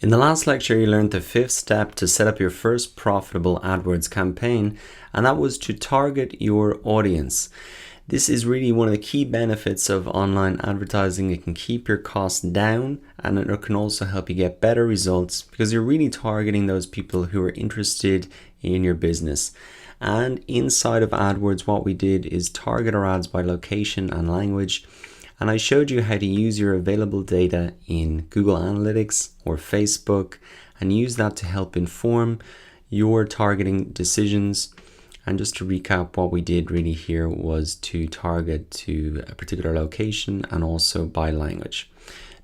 In the last lecture, you learned the fifth step to set up your first profitable AdWords campaign, and that was to target your audience. This is really one of the key benefits of online advertising. It can keep your costs down, and it can also help you get better results because you're really targeting those people who are interested in your business. And inside of AdWords, what we did is target our ads by location and language. And I showed you how to use your available data in Google Analytics or Facebook and use that to help inform your targeting decisions. And just to recap, what we did really here was to target to a particular location and also by language.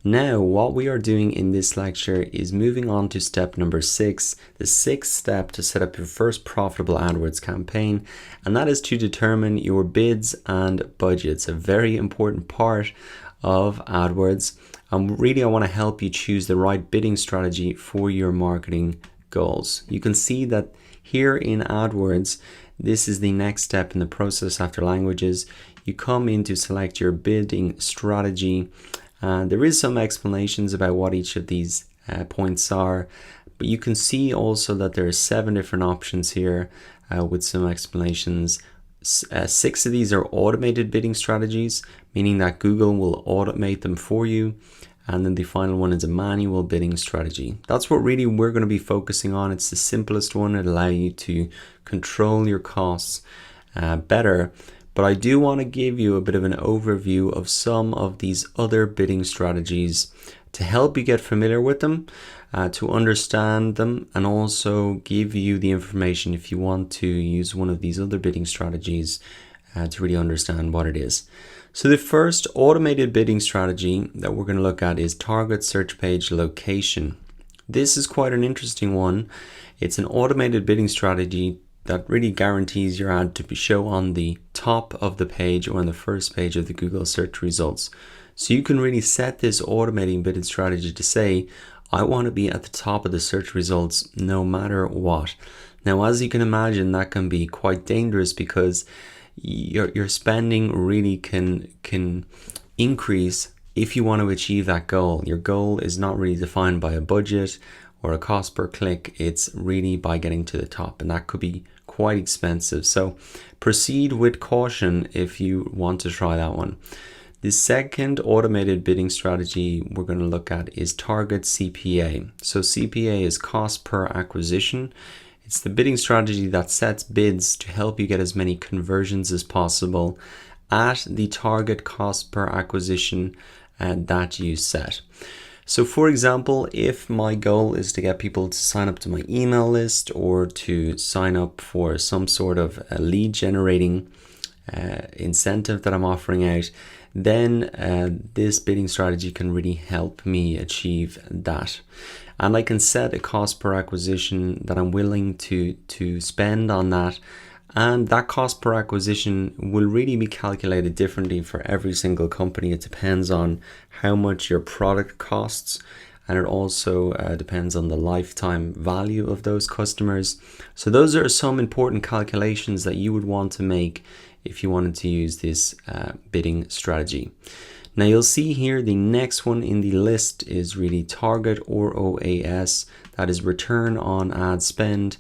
Now, what we are doing in this lecture is moving on to step number 6, the sixth step to set up your first profitable AdWords campaign, and that is to determine your bids and budgets, a very important part of AdWords. Really, I want to help you choose the right bidding strategy for your marketing goals. You can see that here in AdWords, this is the next step in the process after languages. You come in to select your bidding strategy. There is some explanations about what each of these points are, but you can see also that there are 7 different options here with some explanations. 6 of these are automated bidding strategies, meaning that Google will automate them for you. And then the final one is a manual bidding strategy. That's what really we're going to be focusing on. It's the simplest one. It allows you to control your costs better. But I do want to give you a bit of an overview of some of these other bidding strategies to help you get familiar with them, to understand them, and also give you the information if you want to use one of these other bidding strategies to really understand what it is. So the first automated bidding strategy that we're going to look at is target search page location. This is quite an interesting one. It's an automated bidding strategy that really guarantees your ad to be shown on the top of the page or on the first page of the Google search results. So you can really set this automating bidding strategy to say, I want to be at the top of the search results no matter what. Now, as you can imagine, that can be quite dangerous because your spending really can increase if you want to achieve that goal. Your goal is not really defined by a budget or a cost per click. It's really by getting to the top, and that could be quite expensive. So proceed with caution if you want to try that one. The second automated bidding strategy we're going to look at is target CPA. So CPA is cost per acquisition. It's the bidding strategy that sets bids to help you get as many conversions as possible at the target cost per acquisition that you set. So for example, if my goal is to get people to sign up to my email list or to sign up for some sort of a lead generating incentive that I'm offering out, then this bidding strategy can really help me achieve that. And I can set a cost per acquisition that I'm willing to spend on that. And that cost per acquisition will really be calculated differently for every single company. It depends on how much your product costs, and it also depends on the lifetime value of those customers. So those are some important calculations that you would want to make if you wanted to use this bidding strategy. Now you'll see here the next one in the list is really target ROAS, that is return on ad spend.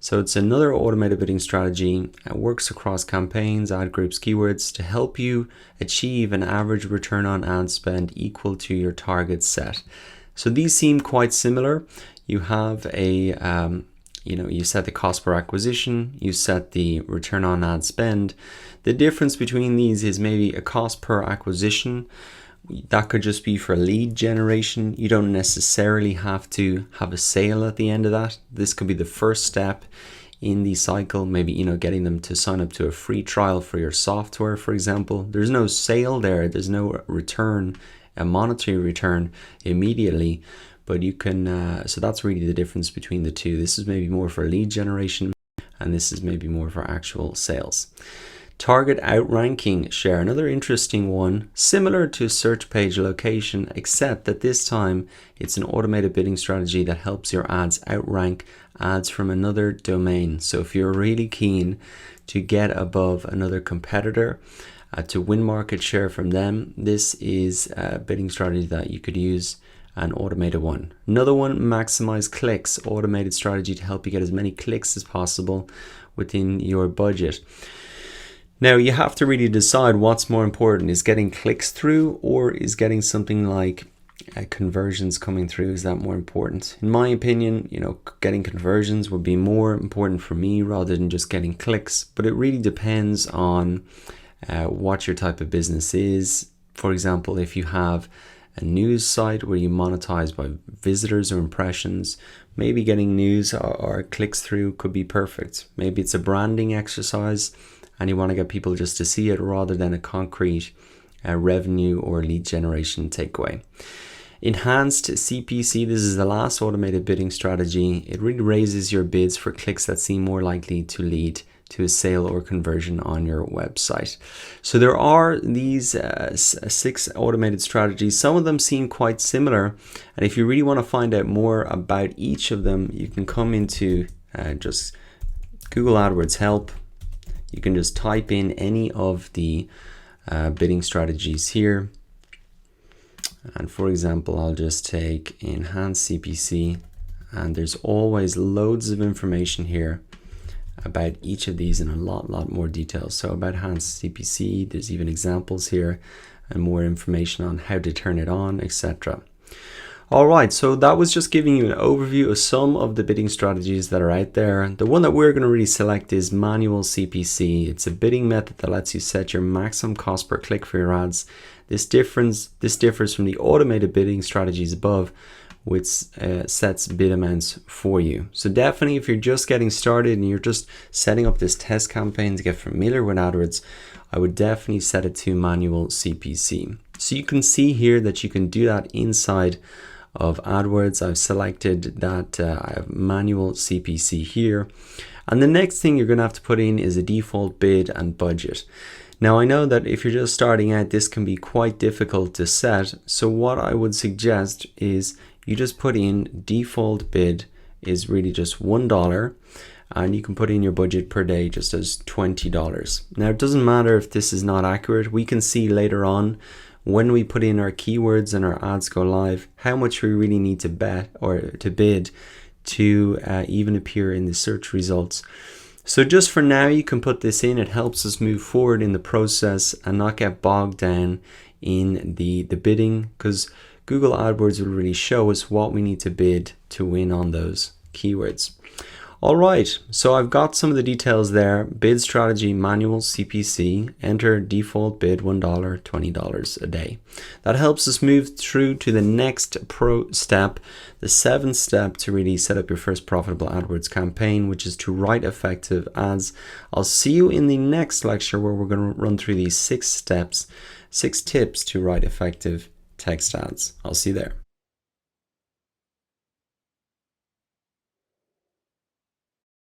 So it's another automated bidding strategy. It works across campaigns, ad groups, keywords to help you achieve an average return on ad spend equal to your target set. So these seem quite similar. You have you set the cost per acquisition, you set the return on ad spend. The difference between these is maybe a cost per acquisition. That could just be for lead generation. You don't necessarily have to have a sale at the end of that. This could be the first step in the cycle, maybe getting them to sign up to a free trial for your software, for example. There's no sale there, there's no return, a monetary return immediately, but you can so that's really the difference between the two. This is maybe more for lead generation, and this is maybe more for actual sales. Target outranking share, another interesting one, similar to search page location, except that this time it's an automated bidding strategy that helps your ads outrank ads from another domain. So if you're really keen to get above another competitor, to win market share from them, this is a bidding strategy that you could use an automated one. Another one, maximize clicks, automated strategy to help you get as many clicks as possible within your budget. Now you have to really decide what's more important. Is getting clicks through, or is getting something like conversions coming through? Is that more important? In my opinion, getting conversions would be more important for me rather than just getting clicks, but it really depends on what your type of business is. For example, if you have a news site where you monetize by visitors or impressions, maybe getting news or clicks through could be perfect. Maybe it's a branding exercise and you want to get people just to see it rather than a concrete revenue or lead generation takeaway. Enhanced CPC, this is the last automated bidding strategy. It really raises your bids for clicks that seem more likely to lead to a sale or conversion on your website. So there are these 6 automated strategies. Some of them seem quite similar, and if you really want to find out more about each of them, you can come into just Google AdWords help. You can just type in any of the bidding strategies here, and for example, I'll just take enhanced CPC, and there's always loads of information here about each of these in a lot more detail. So about enhanced CPC, there's even examples here and more information on how to turn it on, etc. All right, so that was just giving you an overview of some of the bidding strategies that are out there. The one that we're going to really select is manual CPC. It's a bidding method that lets you set your maximum cost per click for your ads. This differs from the automated bidding strategies above, which sets bid amounts for you. So definitely, if you're just getting started and you're just setting up this test campaign to get familiar with AdWords, I would definitely set it to manual CPC. So you can see here that you can do that inside of AdWords. I've selected that I have manual CPC here. And the next thing you're going to have to put in is a default bid and budget. Now I know that if you're just starting out, this can be quite difficult to set. So what I would suggest is you just put in default bid is really just $1, and you can put in your budget per day just as $20. Now it doesn't matter if this is not accurate. We can see later on when we put in our keywords and our ads go live how much we really need to bet or to bid to even appear in the search results. So just for now, you can put this in. It helps us move forward in the process and not get bogged down in the bidding, because Google AdWords will really show us what we need to bid to win on those keywords. All right, so I've got some of the details there. Bid strategy, manual CPC, enter default bid $1, $20 a day. That helps us move through to the next pro step, the 7th step to really set up your first profitable AdWords campaign, which is to write effective ads. I'll see you in the next lecture where we're going to run through these 6 steps, 6 tips to write effective text ads. I'll see you there.